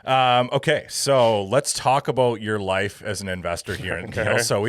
Okay, so let's talk about your life as an investor here in Neal. So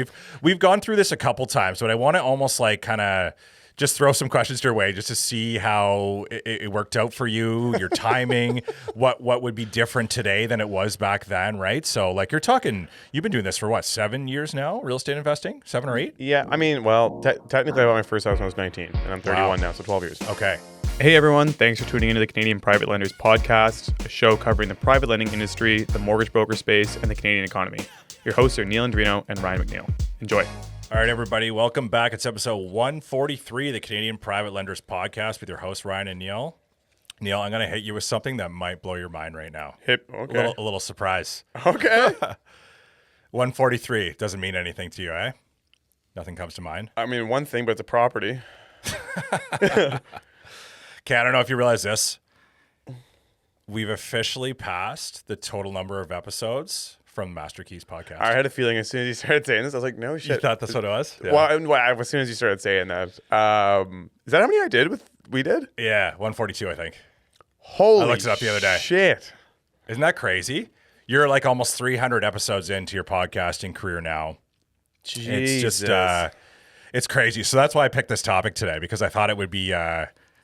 we've gone through this a couple times, but I want to almost like kind of just throw some questions your way just to see how it worked out for you, your timing, what would be different today than it was back then, right? So like you've been doing this for what, 7 years now, real estate investing, 7 or 8? Yeah, I mean, well, technically I bought my first house when I was 19, and I'm 31 now, so 12 years. Okay. Hey everyone, thanks for tuning into the Canadian Private Lenders Podcast, a show covering the private lending industry, the mortgage broker space, and the Canadian economy. Your hosts are Neal Andrino and Ryan McNeil. Enjoy. All right, everybody, welcome back. It's episode 143 of the Canadian Private Lenders Podcast with your hosts, Ryan and Neal. Neal, I'm going to hit you with something that might blow your mind right now. Okay. A little surprise. Okay. 143 doesn't mean anything to you, eh? Nothing comes to mind? I mean, one thing, but it's a property. Okay, I don't know if you realize this. We've officially passed the total number of episodes from Master Keys podcast. I had a feeling as soon as you started saying this, I was like, no shit. You thought that's what it was? Yeah. Well, as soon as you started saying that. Is that how many we did? Yeah, 142, I think. Holy I looked it up the other day. Shit. Isn't that crazy? You're like almost 300 episodes into your podcasting career now. Jesus. It's just, it's crazy. So that's why I picked this topic today, because I thought it would be,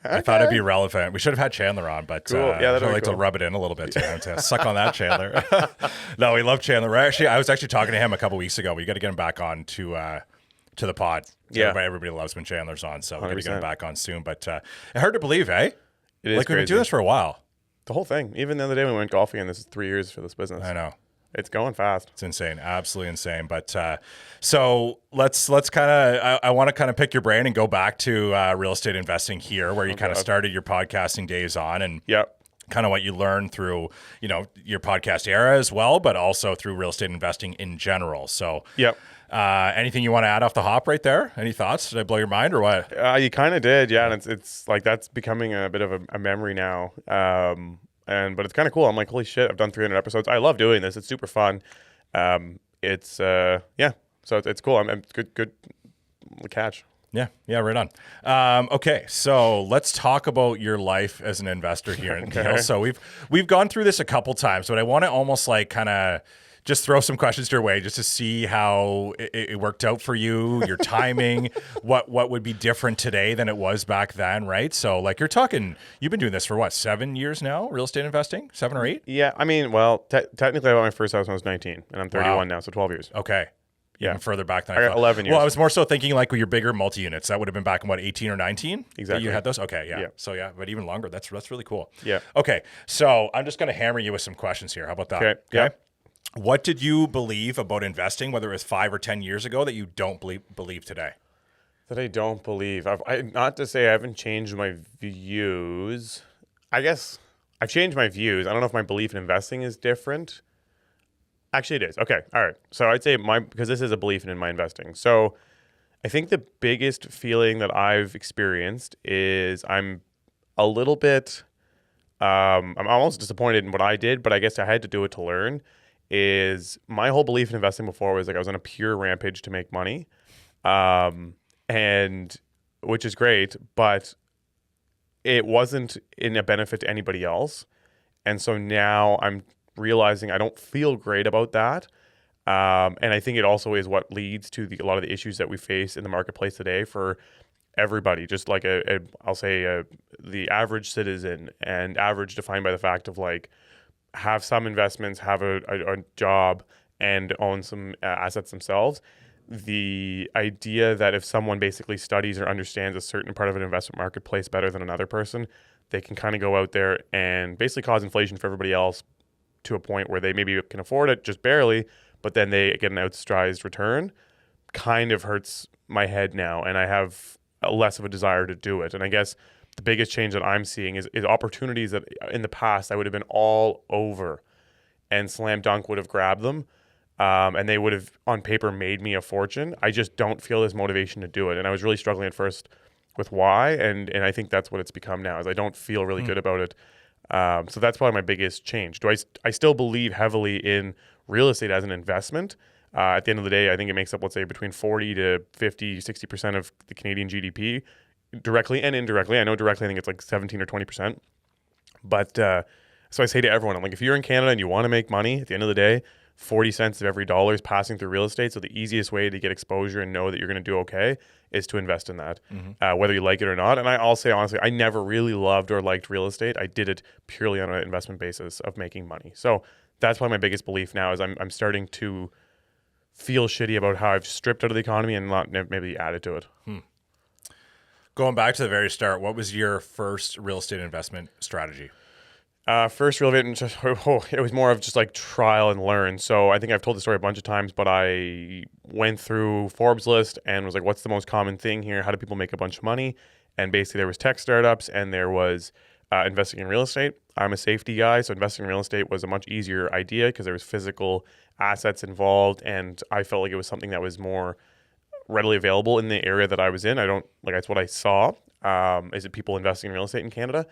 I thought it'd be relevant. We should have had Chandler on, but cool. Yeah, I'd like to rub it in a little bit to suck on that, Chandler. No, we love Chandler. I was actually talking to him a couple weeks ago. We got to get him back on to the pod. Yeah. Everybody loves when Chandler's on, so we're going to get him 100%. back on soon. But hard to believe, eh? It is like crazy. we've been doing this for a while. The whole thing. Even the other day when we went golfing, and this is 3 years for this business. I know. It's going fast. It's insane, absolutely insane. But so let's kind of, I want to kind of pick your brain and go back to real estate investing here, where you kind of started your podcasting days on, and kind of what you learned through, your podcast era as well, but also through real estate investing in general. So anything you want to add off the hop right there? Any thoughts? Did I blow your mind or what? You kind of did, yeah. And it's like that's becoming a bit of a memory now. But it's kind of cool. I'm like, holy shit, I've done 300 episodes. I love doing this. It's super fun. So it's cool. I'm good catch. Yeah, right on. Okay, so let's talk about your life as an investor here in Neal. So we've gone through this a couple times, but I want to almost like kind of just throw some questions your way just to see how it worked out for you, your timing, what would be different today than it was back then, right? So like you've been doing this for what, 7 years now, real estate investing, 7 or 8? Yeah, I mean, well, technically I bought my first house when I was 19, and I'm 31 now, so 12 years. Okay. Yeah. Even further back than I I got thought. 11 years. Well, I was more so thinking like with your bigger multi-units. That would have been back in what, 18 or 19? Exactly. You had those? Okay, yeah. Yeah. So yeah, but even longer. That's really cool. Yeah. Okay, so I'm just going to hammer you with some questions here. How about that? Okay. Yeah. What did you believe about investing, whether it was 5 or 10 years ago, that you don't believe today? That I don't believe. Not to say I haven't changed my views. I guess I've changed my views. I don't know if my belief in investing is different. Actually, it is. Okay. All right. So I'd say because this is a belief in my investing. So I think the biggest feeling that I've experienced is I'm a little bit, I'm almost disappointed in what I did, but I guess I had to do it to learn. Is my whole belief in investing before was like I was on a pure rampage to make money, and which is great, but it wasn't in a benefit to anybody else. And so now I'm realizing I don't feel great about that. And I think it also is what leads to a lot of the issues that we face in the marketplace today for everybody, just like I'll say the average citizen, and average defined by the fact of like have some investments, have a job, and own some assets themselves. The idea that if someone basically studies or understands a certain part of an investment marketplace better than another person, they can kind of go out there and basically cause inflation for everybody else to a point where they maybe can afford it just barely, but then they get an outsized return, kind of hurts my head now, and I have less of a desire to do it. And I guess the biggest change that I'm seeing is opportunities that in the past I would have been all over and slam dunk would have grabbed them, and they would have on paper made me a fortune. I just don't feel this motivation to do it. And I was really struggling at first with why, and I think that's what it's become now, is I don't feel really good about it. So that's probably my biggest change. I still believe heavily in real estate as an investment. At the end of the day, I think it makes up, let's say, between 40 to 50, 60% of the Canadian GDP, directly and indirectly. I know directly, I think it's like 17 or 20%. But So I say to everyone, I'm like, if you're in Canada and you want to make money, at the end of the day, 40 cents of every dollar is passing through real estate. So the easiest way to get exposure and know that you're going to do okay is to invest in that, whether you like it or not. And I'll say honestly, I never really loved or liked real estate. I did it purely on an investment basis of making money. So that's probably my biggest belief now is I'm starting to feel shitty about how I've stripped out of the economy and not maybe added to it. Going back to the very start, what was your first real estate investment strategy? First real estate, it was more of just like trial and learn. So I think I've told the story a bunch of times, but I went through Forbes list and was like, what's the most common thing here? How do people make a bunch of money? And basically there was tech startups and there was investing in real estate. I'm a safety guy, so investing in real estate was a much easier idea because there was physical assets involved, and I felt like it was something that was more readily available in the area that I was in. That's what I saw. Is it people investing in real estate in Canada?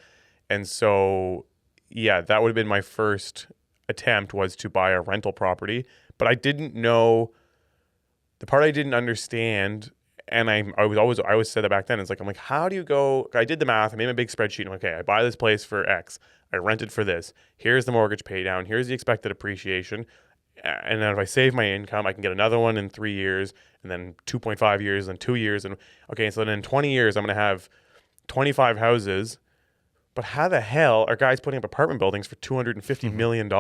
And so, yeah, that would have been my first attempt was to buy a rental property. But I didn't know the part I didn't understand. And I always said that back then. I'm like, how do you go? I did the math. I made a big spreadsheet. I'm like, okay, I buy this place for X. I rent it for this. Here's the mortgage pay down. Here's the expected appreciation. And then if I save my income, I can get another one in 3 years, and then 2.5 years, and 2 years. And okay, so then in 20 years, I'm going to have 25 houses. But how the hell are guys putting up apartment buildings for $250 million? I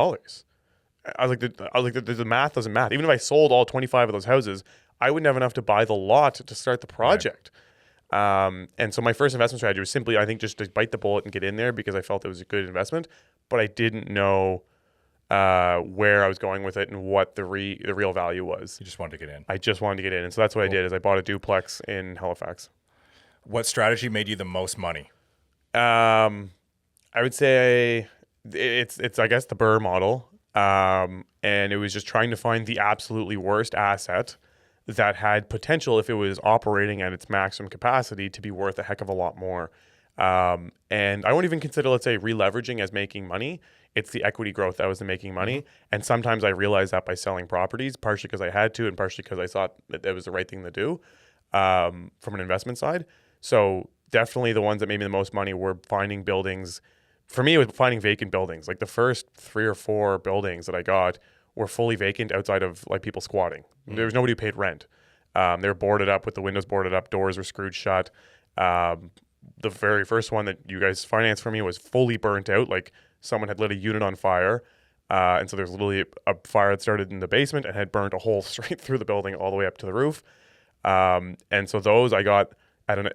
was like, the math doesn't math. Even if I sold all 25 of those houses, I wouldn't have enough to buy the lot to start the project. Right. And so my first investment strategy was simply, I think, just to bite the bullet and get in there because I felt it was a good investment. But I didn't know where I was going with it and what the real value was. You just wanted to get in. I just wanted to get in. And so that's what I did is I bought a duplex in Halifax. What strategy made you the most money? I would say it's I guess the Burr model. And it was just trying to find the absolutely worst asset that had potential if it was operating at its maximum capacity to be worth a heck of a lot more. And I won't even consider, let's say, re-leveraging as making money. It's the equity growth that was the making money. And sometimes I realized that by selling properties, partially because I had to and partially because I thought that was the right thing to do from an investment side. So definitely the ones that made me the most money were finding buildings. For me, it was finding vacant buildings. Like the first 3 or 4 buildings that I got were fully vacant outside of like people squatting. There was nobody who paid rent. They were boarded up with the windows boarded up, doors were screwed shut. The very first one that you guys financed for me was fully burnt out. Like someone had lit a unit on fire. And so there's literally a fire that started in the basement and had burnt a hole straight through the building all the way up to the roof. And so those I got at an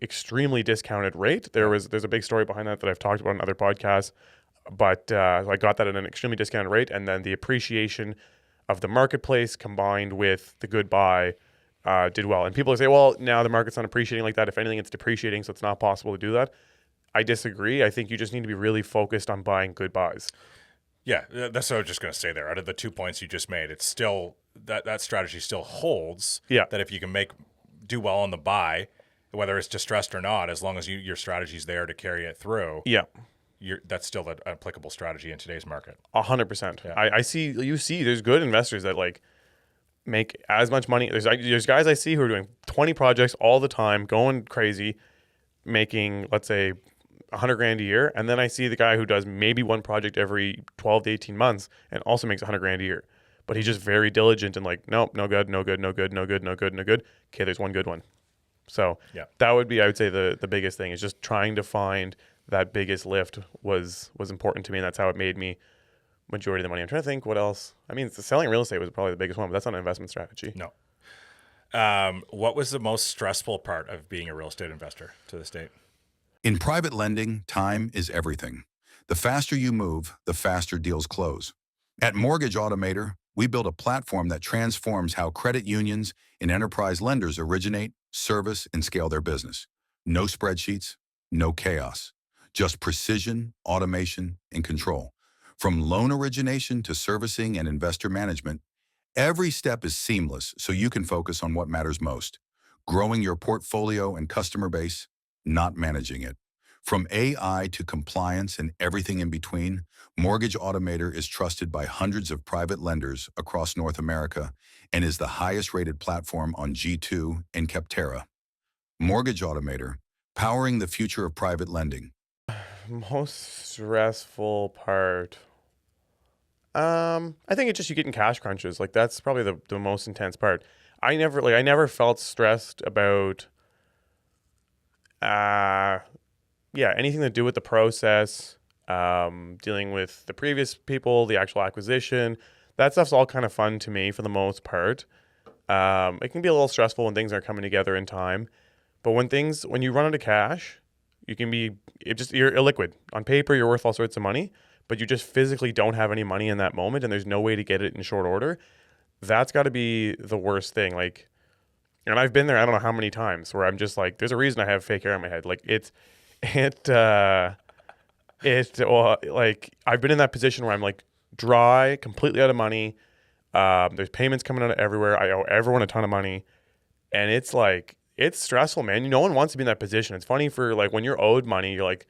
extremely discounted rate. There's a big story behind that I've talked about in other podcasts. But I got that at an extremely discounted rate. And then the appreciation of the marketplace combined with the good buy did well. And people say, well, now the market's not appreciating like that. If anything, it's depreciating, so it's not possible to do that. I disagree. I think you just need to be really focused on buying good buys. Yeah, that's what I was just going to say there. Out of the 2 points you just made, it's still that strategy still holds. Yeah. That if you can do well on the buy, whether it's distressed or not, as long as your strategy's there to carry it through. Yeah. That's still an applicable strategy in today's market. 100%. Yeah. I see there's good investors that like make as much money. There's guys I see who are doing 20 projects all the time, going crazy, making, let's say, $100,000 a year. And then I see the guy who does maybe one project every 12 to 18 months and also makes $100,000 a year. But he's just very diligent and like, nope, no good, no good, no good, no good, no good, no good. Okay, there's one good one. So that would be, I would say, the biggest thing is just trying to find that biggest lift was important to me. And that's how it made me majority of the money. I'm trying to think what else. I mean, selling real estate was probably the biggest one, but that's not an investment strategy. No. What was the most stressful part of being a real estate investor to this date? In private lending, time is everything. The faster you move, the faster deals close. At Mortgage Automator, we build a platform that transforms how credit unions and enterprise lenders originate, service, and scale their business. No spreadsheets, no chaos. Just precision, automation, and control. From loan origination to servicing and investor management, every step is seamless so you can focus on what matters most. Growing your portfolio and customer base, not managing it. From AI to compliance and everything in between, Mortgage Automator is trusted by hundreds of private lenders across North America and is the highest rated platform on G2 and Capterra. Mortgage Automator, powering the future of private lending. Most stressful part. I think it's just you getting cash crunches. Like that's probably the most intense part. I never felt stressed about anything to do with the process, dealing with the previous people, the actual acquisition. That stuff's all kind of fun to me for the most part. It can be a little stressful when things aren't coming together in time, but when you run out of cash, you're illiquid. On paper, you're worth all sorts of money, but you just physically don't have any money in that moment, and there's no way to get it in short order. That's got to be the worst thing. Like, and I've been there, I don't know how many times, where I'm just like, there's a reason I have fake hair on my head. Like like I've been in that position where I'm like dry, completely out of money. There's payments coming out of everywhere. I owe everyone a ton of money, and it's like, it's stressful, man. No one wants to be in that position. It's funny for like when you're owed money, you're like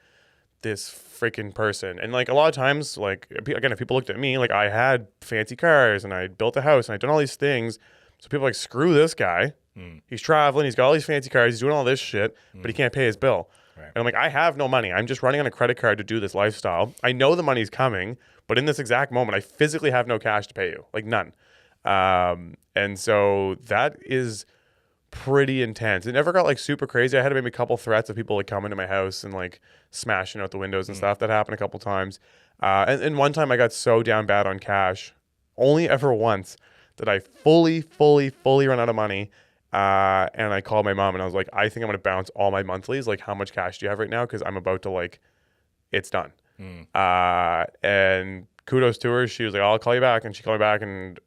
this freaking person. And like a lot of times, like again, if people looked at me, like I had fancy cars and I built a house and I'd done all these things. So people are like, screw this guy. He's traveling. He's got all these fancy cars. He's doing all this shit, but he can't pay his bill. Right. And I'm like, I have no money. I'm just running on a credit card to do this lifestyle. I know the money's coming, but in this exact moment, I physically have no cash to pay you, like none. And so that is pretty intense. It never got like super crazy. I had maybe a couple threats of people like coming to my house and like smashing out the windows and stuff. That happened a couple times. And one time I got so down bad on cash, only ever once, that I fully run out of money. And I called my mom and I was like, I think I'm going to bounce all my monthlies. Like, how much cash do you have right now? Because I'm about to like, it's done. And kudos to her. She was like, I'll call you back. And she called me back, and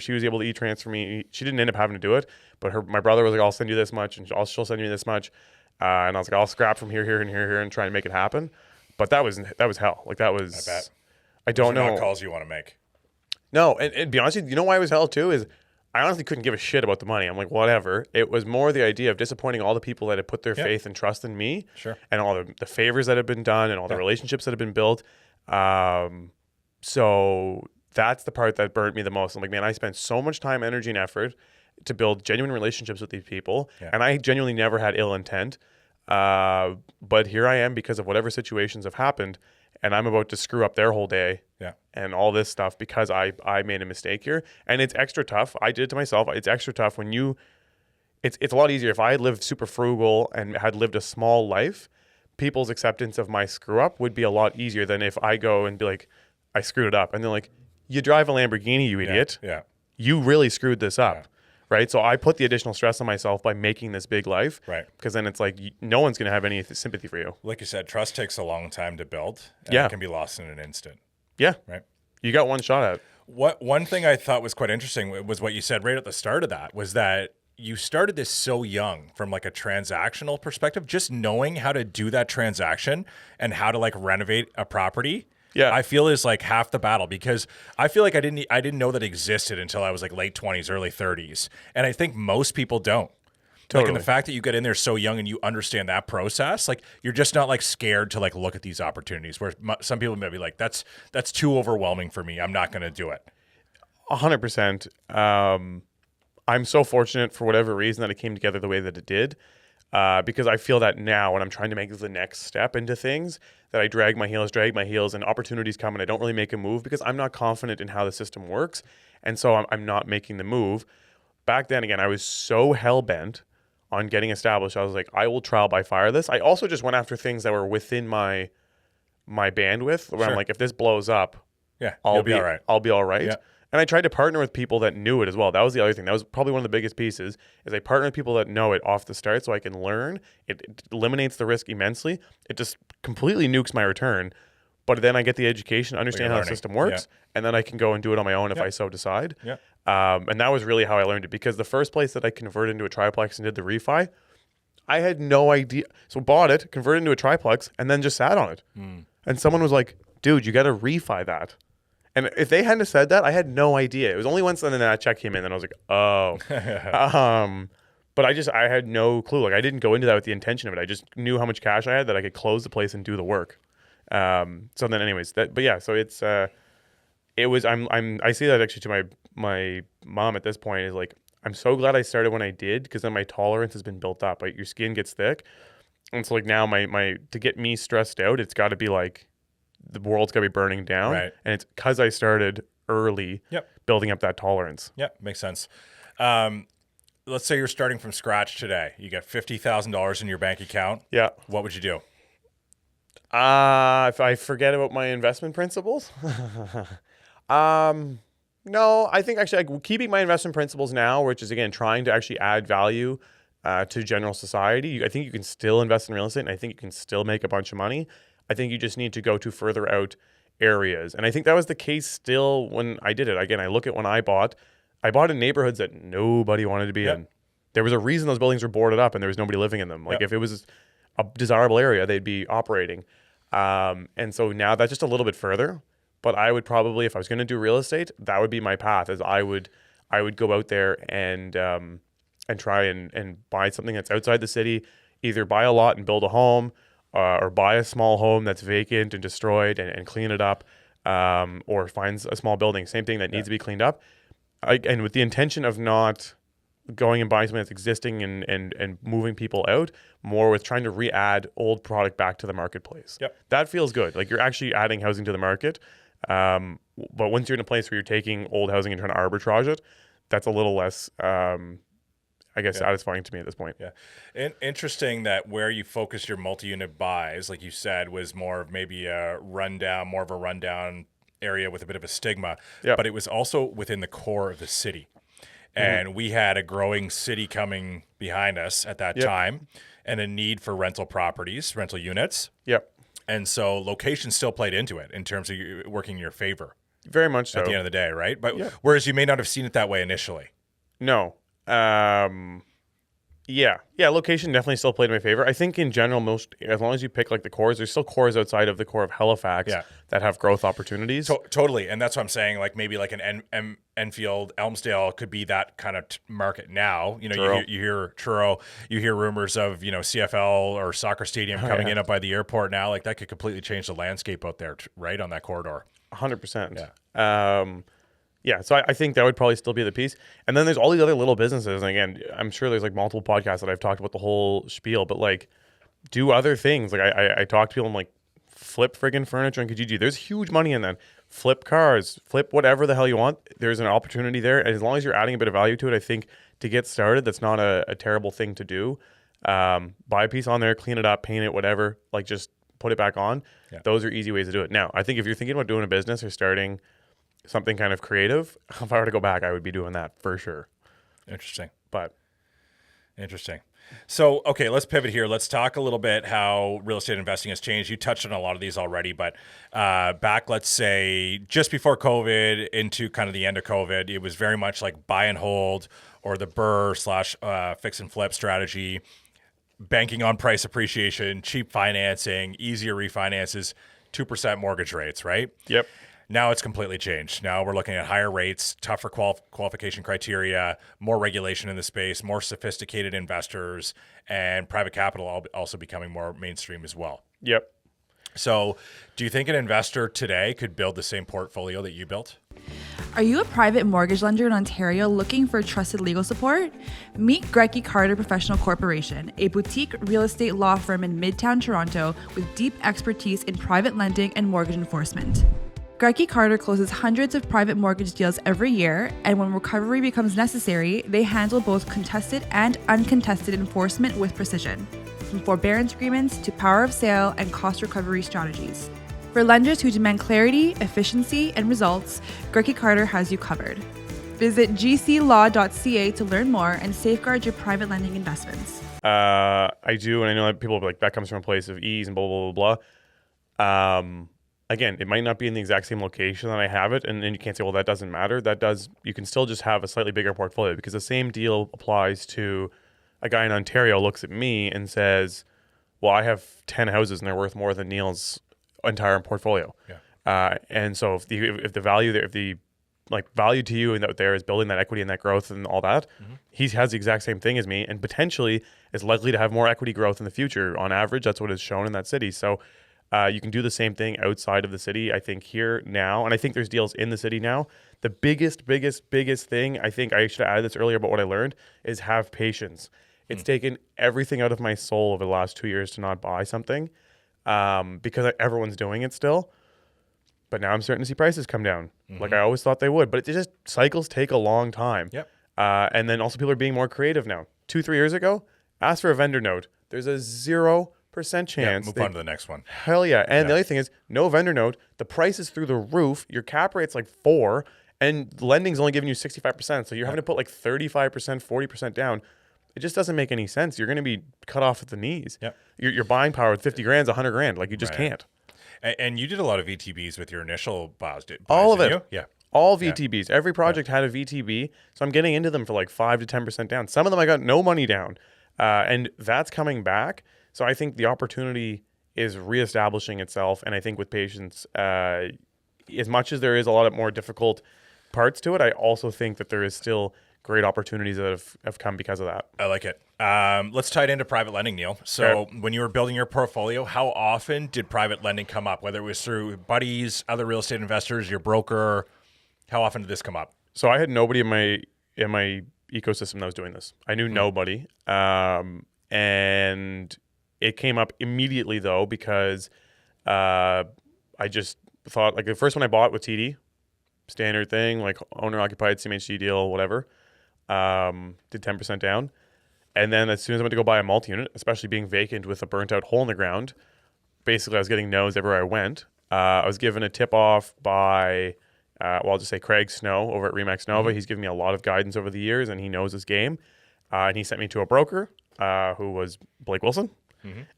she was able to e-transfer me. She didn't end up having to do it, but my brother was like, I'll send you this much, and she'll send you this much. And I was like, I'll scrap from here, and here, and try and make it happen. But that was hell. Like that was, I bet. I don't know. Not calls you want to make. No. And be honest with you, you know why it was hell too is I honestly couldn't give a shit about the money. I'm like, whatever. It was more the idea of disappointing all the people that had put their faith and trust in me. Sure. And all the favors that had been done and all the relationships that had been built. So that's the part that burnt me the most. I'm like, man, I spent so much time, energy, and effort to build genuine relationships with these people. Yeah. And I genuinely never had ill intent. But here I am because of whatever situations have happened, and I'm about to screw up their whole day and all this stuff because I made a mistake here. And it's extra tough. I did it to myself. It's extra tough when it's a lot easier. If I had lived super frugal and had lived a small life, people's acceptance of my screw up would be a lot easier than if I go and be like, I screwed it up. And they're like, you drive a Lamborghini, you idiot. Yeah. You really screwed this up. Right. So I put the additional stress on myself by making this big life. Right. Because then it's like no one's going to have any sympathy for you. Like you said, trust takes a long time to build. And it can be lost in an instant. Yeah. Right. You got one shot at it. One thing I thought was quite interesting was what you said right at the start of that was that you started this so young from like a transactional perspective, just knowing how to do that transaction and how to like renovate a property. Yeah, I feel is like half the battle because I feel like I didn't know that existed until I was like late 20s, early 30s. And I think most people don't. Totally. Like, and the fact that you get in there so young and you understand that process, like you're just not like scared to like look at these opportunities where some people may be like, that's too overwhelming for me. I'm not going to do it. 100%. I'm so fortunate for whatever reason that it came together the way that it did. Because I feel that now when I'm trying to make the next step into things that I drag my heels and opportunities come and I don't really make a move because I'm not confident in how the system works. And so I'm not making the move. Back then, again, I was so hell-bent on getting established. I was like, I will trial by fire this. I also just went after things that were within my bandwidth where I'm like, if this blows up, I'll be all right. I'll be all right. Yeah. And I tried to partner with people that knew it as well. That was the other thing. That was probably one of the biggest pieces is I partner with people that know it off the start so I can learn. It eliminates the risk immensely. It just completely nukes my return. But then I get the education, understand how the system works, and then I can go and do it on my own if I so decide. Yeah. And that was really how I learned it because the first place that I converted into a triplex and did the refi, I had no idea. So bought it, converted into a triplex, and then just sat on it. And someone was like, dude, you got to refi that. And if they hadn't said that, I had no idea. It was only once then that check came in, and I was like, oh. But I had no clue. Like I didn't go into that with the intention of it. I just knew how much cash I had that I could close the place and do the work. So then, anyways, so it's I see that actually to my mom at this point is like I'm so glad I started when I did because then my tolerance has been built up. Like your skin gets thick, And so like now my to get me stressed out, it's got to be like the world's got to be burning down. Right. And it's because I started early building up that tolerance. Yeah, makes sense. Let's say you're starting from scratch today. You got $50,000 in your bank account. Yeah. What would you do? If I forget about my investment principles, no, I think actually like keeping my investment principles now, which is again trying to actually add value to general society. I think you can still invest in real estate, and I think you can still make a bunch of money. I think you just need to go to further out areas, and I think that was the case still when I did it. Again, I look at when I bought in neighborhoods that nobody wanted to be in. There was a reason those buildings were boarded up and there was nobody living in them. Like if it was a desirable area, they'd be operating. And so now that's just a little bit further. But I would probably, if I was going to do real estate, that would be my path. Is I would go out there and try and buy something that's outside the city. Either buy a lot and build a home, or buy a small home that's vacant and destroyed and clean it up, or find a small building, same thing that needs to be cleaned up. And with the intention of not going and buying something that's existing and moving people out, more with trying to re-add old product back to the marketplace. That feels good. Like you're actually adding housing to the market. But once you're in a place where you're taking old housing and trying to arbitrage it, that's a little less, I guess, satisfying to me at this point. Yeah. Interesting that where you focused your multi-unit buys, like you said, was more of maybe a rundown area with a bit of a stigma, but it was also within the core of the city. And we had a growing city coming behind us at that time and a need for rental units. And so location still played into it in terms of working in your favor. Very much so. At the end of the day, right? But whereas you may not have seen it that way initially. No. Location definitely still played in my favor. I think in general, as long as you pick like the cores, there's still cores outside of the core of Halifax that have growth opportunities. Totally. And that's what I'm saying. Like maybe like an Enfield, Elmsdale could be that kind of market now. You know, you hear Truro, you hear rumors of, CFL or soccer stadium coming in up by the airport now. Like that could completely change the landscape out there, right? On that corridor. 100%. Yeah. So I think that would probably still be the piece. And then there's all these other little businesses. And again, I'm sure there's like multiple podcasts that I've talked about the whole spiel, but like do other things. Like I talk to people, I'm like, flip friggin' furniture and Kijiji. There's huge money in that. Flip cars, flip whatever the hell you want. There's an opportunity there. And as long as you're adding a bit of value to it, I think to get started, that's not a terrible thing to do. Buy a piece on there, clean it up, paint it, whatever. Like just put it back on. Those are easy ways to do it. Now, I think if you're thinking about doing a business or starting something kind of creative, if I were to go back, I would be doing that for sure. Interesting. So, okay, let's pivot here. Let's talk a little bit how real estate investing has changed. You touched on a lot of these already, but back, let's say, just before COVID into kind of the end of COVID, it was very much like buy and hold or the BRRRR / fix and flip strategy, banking on price appreciation, cheap financing, easier refinances, 2% mortgage rates, right? Yep. Now it's completely changed. Now we're looking at higher rates, tougher qualification criteria, more regulation in the space, more sophisticated investors, and private capital also becoming more mainstream as well. Yep. So do you think an investor today could build the same portfolio that you built? Are you a private mortgage lender in Ontario looking for trusted legal support? Meet Grecky Carter Professional Corporation, a boutique real estate law firm in Midtown Toronto with deep expertise in private lending and mortgage enforcement. Grecky Carter closes hundreds of private mortgage deals every year, and when recovery becomes necessary, they handle both contested and uncontested enforcement with precision, from forbearance agreements to power of sale and cost recovery strategies. For lenders who demand clarity, efficiency, and results, Grecky Carter has you covered. Visit gclaw.ca to learn more and safeguard your private lending investments. I do, and I know that people are like, that comes from a place of ease and blah, blah, blah, blah. Again, it might not be in the exact same location that I have it, and then you can't say, well, that doesn't matter. That does. You can still just have a slightly bigger portfolio because the same deal applies to a guy in Ontario looks at me and says, well, I have 10 houses and they're worth more than Neal's entire portfolio. And so if the value there, if the like value to you and out there is building that equity and that growth and all that, he has the exact same thing as me and potentially is likely to have more equity growth in the future. On average, that's what is shown in that city. So you can do the same thing outside of the city, I think, here now. And I think there's deals in the city now. The biggest thing, I think I should have added this earlier, but what I learned is have patience. It's taken everything out of my soul over the last 2 years to not buy something because everyone's doing it still. But now I'm starting to see prices come down like I always thought they would. But it just cycles take a long time. Yep. And then also people are being more creative now. 2-3 years ago, ask for a vendor note. There's a 0% chance. Yeah, move on to the next one. Hell yeah. And the other thing is, no vendor note. The price is through the roof. Your cap rate's like 4%, and lending's only giving you 65%. So you're having to put like 35%, 40% down. It just doesn't make any sense. You're going to be cut off at the knees. Yep. Your buying power with 50 grand is 100 grand. Like you just can't. And you did a lot of VTBs with your initial buys, All of didn't it. you? Yeah. All VTBs. Every project had a VTB. So I'm getting into them for like 5 to 10% down. Some of them I got no money down. And that's coming back. So I think the opportunity is reestablishing itself. And I think with patience, as much as there is a lot of more difficult parts to it, I also think that there is still great opportunities that have come because of that. I like it. Let's tie it into private lending, Neal. So when you were building your portfolio, how often did private lending come up? Whether it was through buddies, other real estate investors, your broker, how often did this come up? So I had nobody in my ecosystem that was doing this. I knew nobody. And it came up immediately though, because I just thought, like, the first one I bought with TD, standard thing, like owner occupied CMHC deal, whatever. Did 10% down. And then as soon as I went to go buy a multi-unit, especially being vacant with a burnt out hole in the ground, basically I was getting no's everywhere I went. I was given a tip off by, I'll just say Craig Snow over at Remax Nova. He's given me a lot of guidance over the years and he knows his game. And he sent me to a broker who was Blake Wilson.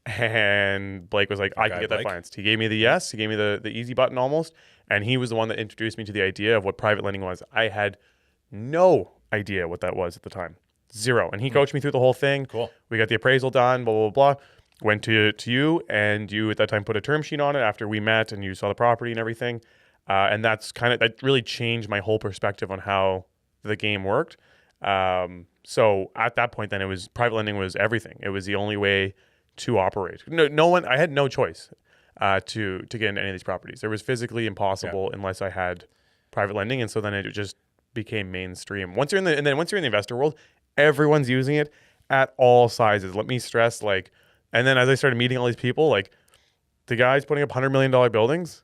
And Blake was like, I can get that financed. He gave me the yes. He gave me the easy button almost. And he was the one that introduced me to the idea of what private lending was. I had no idea what that was at the time. Zero. And he coached me through the whole thing. Cool. We got the appraisal done, blah, blah, blah. Went to you, and you at that time put a term sheet on it after we met and you saw the property and everything. And that really changed my whole perspective on how the game worked. So at that point, then private lending was everything. It was the only way to operate. I had no choice to get into any of these properties. It was physically impossible unless I had private lending. And so then it just became mainstream. Once you're in the investor world, everyone's using it at all sizes. Let me stress, like, and then as I started meeting all these people, like the guys putting up $100 million buildings,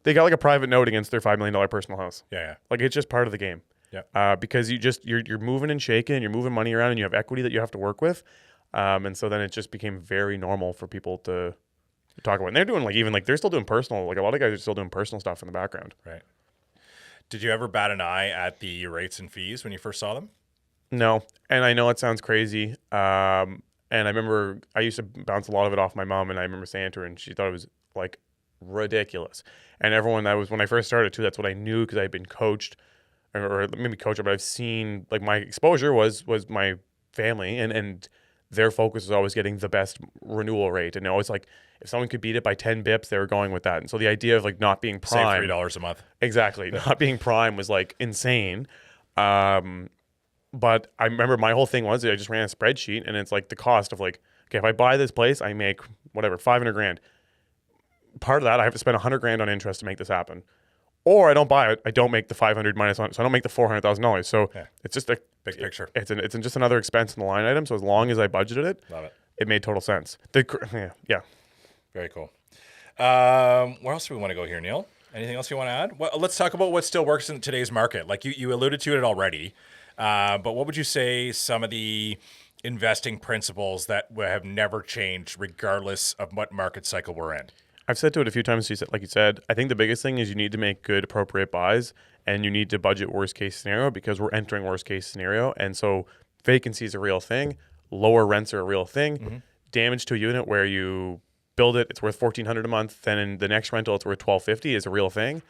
they got like a private note against their $5 million personal house. Yeah. Like it's just part of the game. Yeah. Because you're moving and shaking, you're moving money around, and you have equity that you have to work with. And so then it just became very normal for people to talk about. And they're doing they're still doing personal. Like a lot of guys are still doing personal stuff in the background. Right. Did you ever bat an eye at the rates and fees when you first saw them? No. And I know it sounds crazy. And I remember I used to bounce a lot of it off my mom, and I remember saying to her, and she thought it was like ridiculous. And everyone, when I first started too, that's what I knew because I had been coached, or maybe coached, but I've seen, like, my exposure was my family, and their focus was always getting the best renewal rate. And always, like, if someone could beat it by 10 bips, they were going with that. And so the idea of, like, not being prime. Save $3 a month. Exactly. Not being prime was, like, insane. But I remember my whole thing was I just ran a spreadsheet, and it's like the cost of, like, okay, if I buy this place, I make whatever, 500 grand. Part of that, I have to spend 100 grand on interest to make this happen. Or I don't buy it. I don't make the 500 minus on, so I don't make the $400,000. So it's just a big picture. It's just another expense in the line item. So as long as I budgeted it, love it. It made total sense. Yeah. Very cool. Where else do we want to go here, Neal? Anything else you want to add? Well, let's talk about what still works in today's market. Like you alluded to it already, but what would you say some of the investing principles that have never changed regardless of what market cycle we're in? I've said to it a few times, like you said, I think the biggest thing is you need to make good, appropriate buys, and you need to budget worst case scenario because we're entering worst case scenario. And so vacancy is a real thing. Lower rents are a real thing. Mm-hmm. Damage to a unit where you build it, it's worth $1,400 a month. Then in the next rental, it's worth $1,250 is a real thing.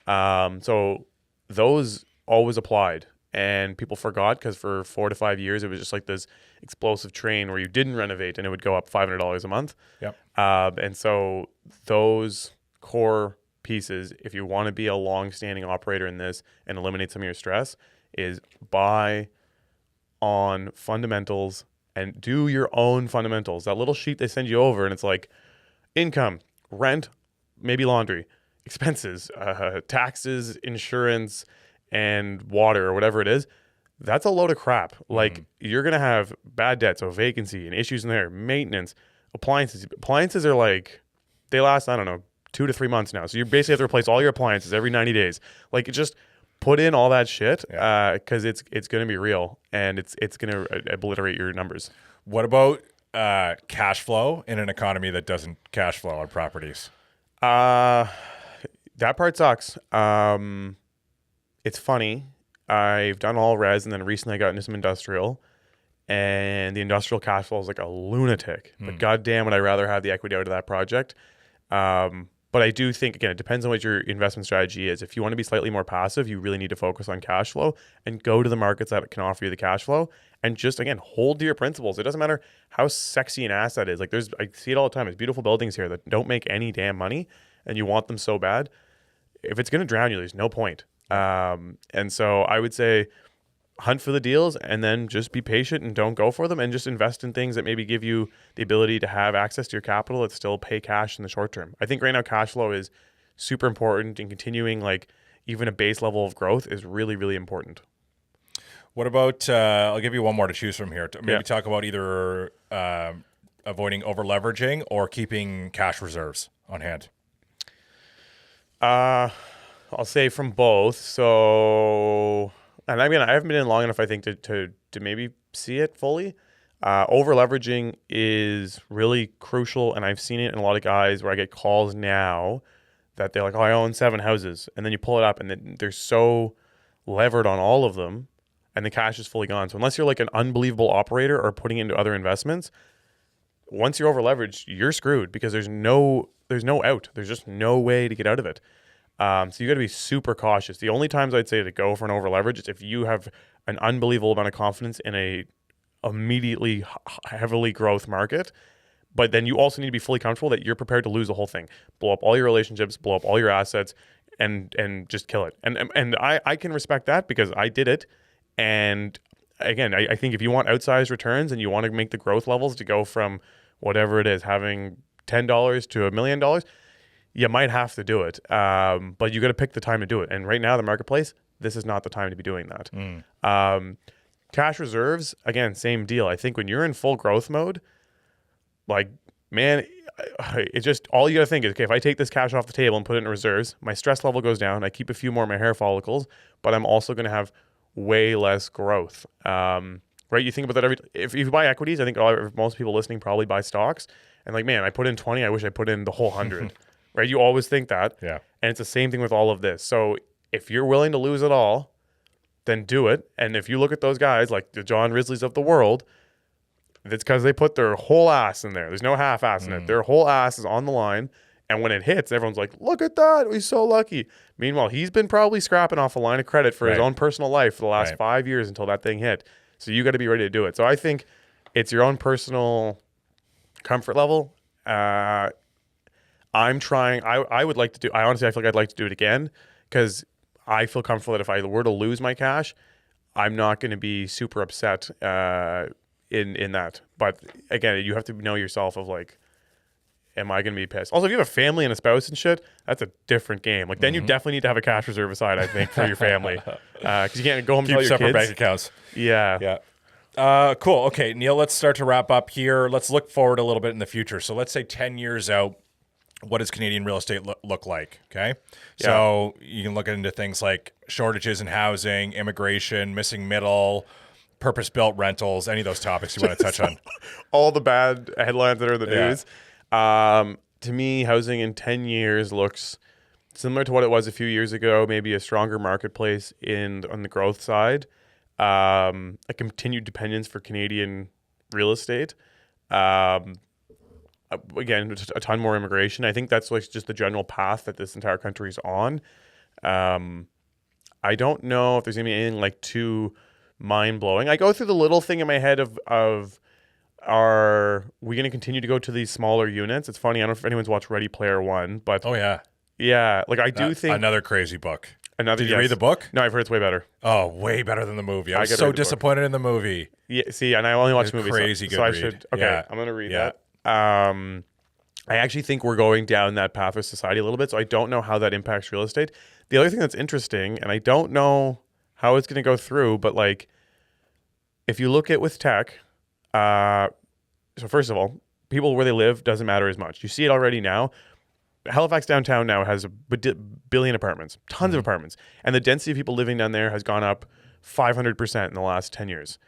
So those always applied. And people forgot because for 4 to 5 years, it was just like this explosive train where you didn't renovate and it would go up $500 a month. Yep. And so those core pieces, if you want to be a long-standing operator in this and eliminate some of your stress, is buy on fundamentals and do your own fundamentals. That little sheet they send you over, and it's like income, rent, maybe laundry, expenses, taxes, insurance, and water or whatever it is. That's a load of crap. Like you're going to have bad debt, so vacancy and issues in there, maintenance, appliances. Appliances are like, they last, I don't know, 2 to 3 months now. So you basically have to replace all your appliances every 90 days. Like just put in all that shit because it's going to be real and it's going to obliterate your numbers. What about cash flow in an economy that doesn't cash flow on properties? That part sucks. It's funny. I've done all res and then recently I got into some industrial and the industrial cash flow is like a lunatic. But goddamn would I rather have the equity out of that project. But I do think, again, it depends on what your investment strategy is. If you want to be slightly more passive, you really need to focus on cash flow and go to the markets that can offer you the cash flow and just, again, hold to your principles. It doesn't matter how sexy an asset is. Like I see it all the time. There's beautiful buildings here that don't make any damn money and you want them so bad. If it's going to drown you, there's no point. And so I would say hunt for the deals and then just be patient and don't go for them and just invest in things that maybe give you the ability to have access to your capital that still pay cash in the short term. I think right now cash flow is super important and continuing like even a base level of growth is really, really important. What about, I'll give you one more to choose from here. Maybe talk about either avoiding over leveraging or keeping cash reserves on hand. I'll say from both. So, and I mean, I haven't been in long enough, I think, to maybe see it fully. Over leveraging is really crucial, and I've seen it in a lot of guys where I get calls now that they're like, "Oh, I own 7 houses," and then you pull it up, and then they're so levered on all of them, and the cash is fully gone. So unless you're like an unbelievable operator or putting into other investments, once you're over leveraged, you're screwed because there's no out. There's just no way to get out of it. So you got to be super cautious. The only times I'd say to go for an over leverage is if you have an unbelievable amount of confidence in a immediately heavily growth market, but then you also need to be fully comfortable that you're prepared to lose the whole thing, blow up all your relationships, blow up all your assets, and just kill it. And I can respect that because I did it. And again, I think if you want outsized returns and you want to make the growth levels to go from whatever it is, having $10 to $1 million, you might have to do it. But you got to pick the time to do it. And right now, the marketplace, this is not the time to be doing that. Cash reserves, again, same deal. I think when you're in full growth mode, like, man, it's just all you got to think is, okay, if I take this cash off the table and put it in reserves, my stress level goes down. I keep a few more of my hair follicles, but I'm also going to have way less growth. Right? You think about that if you buy equities, I think most people listening probably buy stocks. And like, man, I put in 20. I wish I put in the whole 100. Right? You always think that. Yeah. And it's the same thing with all of this. So if you're willing to lose it all, then do it. And if you look at those guys like the John Risleys of the world, it's because they put their whole ass in there. There's no half ass in it. Their whole ass is on the line. And when it hits, everyone's like, look at that. He's so lucky. Meanwhile, he's been probably scrapping off a line of credit for his own personal life for the last 5 years until that thing hit. So you got to be ready to do it. So I think it's your own personal comfort level. I'm trying. I would like to do. I honestly, I feel like I'd like to do it again because I feel comfortable that if I were to lose my cash, I'm not going to be super upset in that. But again, you have to know yourself of like, am I going to be pissed? Also, if you have a family and a spouse and shit, that's a different game. Like then you definitely need to have a cash reserve aside, I think, for your family because you can't go home and tell your separate kids. bank accounts. Yeah. Cool. Okay, Neal, let's start to wrap up here. Let's look forward a little bit in the future. So let's say 10 years out, what does Canadian real estate look like? Okay. So you can look into things like shortages in housing, immigration, missing middle, purpose-built rentals, any of those topics you want to touch on. All the bad headlines that are in the news. To me, housing in 10 years looks similar to what it was a few years ago, maybe a stronger marketplace on the growth side, a continued dependence for Canadian real estate. Again, just a ton more immigration. I think that's like just the general path that this entire country is on. I don't know if there's going to be anything like too mind-blowing. I go through the little thing in my head of are we going to continue to go to these smaller units? It's funny. I don't know if anyone's watched Ready Player One, but yeah, like I do think another crazy book. Did you read the book? No, I've heard it's way better. Oh, way better than the movie. I was so disappointed in the movie. Yeah, see, and I only watch movies. Crazy good so I read. should. Okay, I'm going to read that. I actually think we're going down that path with society a little bit, so I don't know how that impacts real estate. The other thing that's interesting, and I don't know how it's going to go through, but like if you look at with tech, so first of all, people where they live doesn't matter as much. You see it already now. Halifax downtown now has a billion apartments, tons of apartments. And the density of people living down there has gone up 500% in the last 10 years.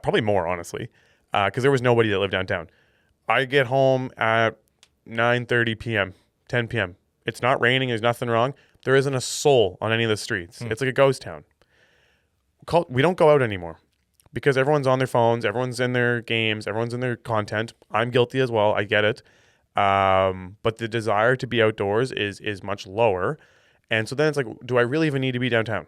Probably more, honestly, because there was nobody that lived downtown. I get home at 9:30 p.m., 10 p.m. It's not raining. There's nothing wrong. There isn't a soul on any of the streets. It's like a ghost town. We don't go out anymore because everyone's on their phones. Everyone's in their games. Everyone's in their content. I'm guilty as well. I get it. But the desire to be outdoors is much lower. And so then it's like, do I really even need to be downtown?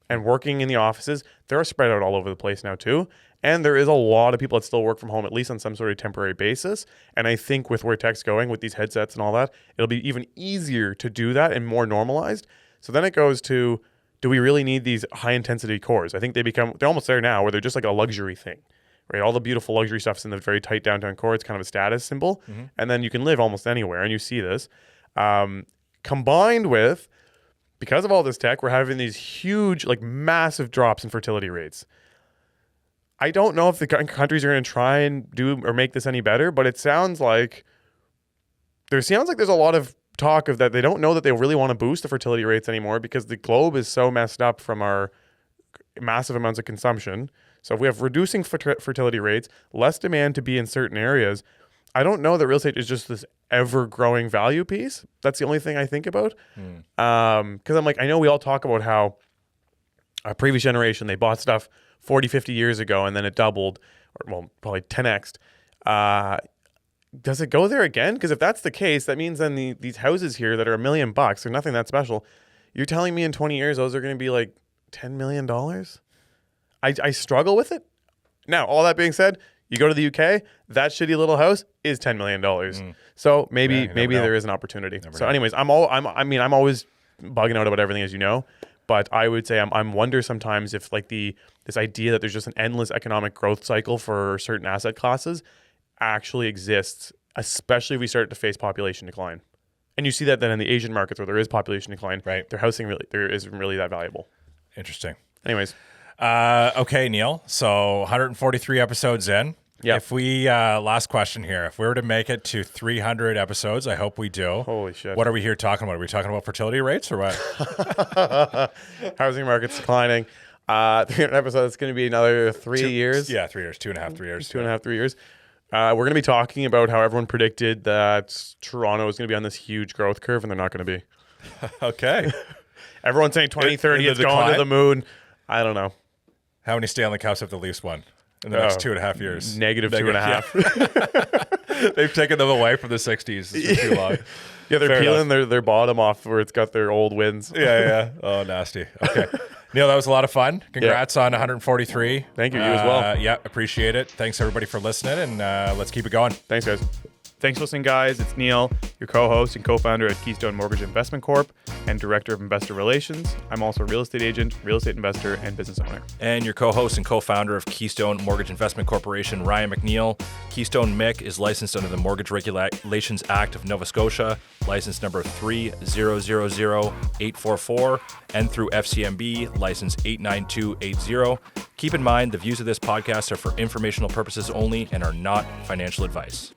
And working in the offices, they're spread out all over the place now too. And there is a lot of people that still work from home, at least on some sort of temporary basis. And I think with where tech's going, with these headsets and all that, it'll be even easier to do that and more normalized. So then it goes to, do we really need these high intensity cores? I think they're almost there now where they're just like a luxury thing, right? All the beautiful luxury stuff's in the very tight downtown core. It's kind of a status symbol. And then you can live almost anywhere. And you see this combined with, because of all this tech, we're having these huge, like massive drops in fertility rates. I don't know if the countries are going to try and do or make this any better, but it sounds like there's a lot of talk of that they don't know that they really want to boost the fertility rates anymore because the globe is so messed up from our massive amounts of consumption. So if we have reducing fertility rates, less demand to be in certain areas, I don't know that real estate is just this ever-growing value piece. That's the only thing I think about. Because I'm like, I know we all talk about how a previous generation, they bought stuff 40, 50 years ago, and then it doubled, or well, probably 10x'd. Does it go there again? Because if that's the case, that means then these houses here that are $1 million, they're nothing that special. You're telling me in 20 years, those are going to be like $10 million? I struggle with it. Now, all that being said, you go to the UK, that shitty little house is $10 million. So maybe there is an opportunity. Anyways, I'm always bugging out about everything, as you know. But I would say I'm wonder sometimes if like this idea that there's just an endless economic growth cycle for certain asset classes actually exists, especially if we start to face population decline. And you see that then in the Asian markets where there is population decline, right? Their housing there isn't really that valuable. Interesting. Anyways. Okay, Neal. So 143 episodes in. Yeah. If we, last question here, if we were to make it to 300 episodes, I hope we do. Holy shit. What are we here talking about? Are we talking about fertility rates or what? Housing market's declining. 300 episodes, it's going to be another 3 years. Yeah, 3 years, 2.5, 3 years. 2.5, 3 years. We're going to be talking about how everyone predicted that Toronto is going to be on this huge growth curve, and they're not going to be. Okay. Everyone's saying 2030 it's going to the moon. I don't know. How many Stanley Cups have the Leafs won in the next 2.5 years? Negative 2.5. Yeah. They've taken them away from the 60s for too long. Yeah, they're peeling their bottom off where it's got their old wins. Yeah. Oh, nasty. Okay. Neal, that was a lot of fun. Congrats on 143. Thank you. You as well. Yeah, appreciate it. Thanks, everybody, for listening, and let's keep it going. Thanks, guys. Thanks for listening, guys. It's Neal, your co-host and co-founder at Keystone Mortgage Investment Corp. and Director of Investor Relations. I'm also a real estate agent, real estate investor, and business owner. And your co-host and co-founder of Keystone Mortgage Investment Corporation, Ryan McNeil. Keystone MIC is licensed under the Mortgage Regulations Act of Nova Scotia, license number 3000844, and through FCMB, license 89280. Keep in mind, the views of this podcast are for informational purposes only and are not financial advice.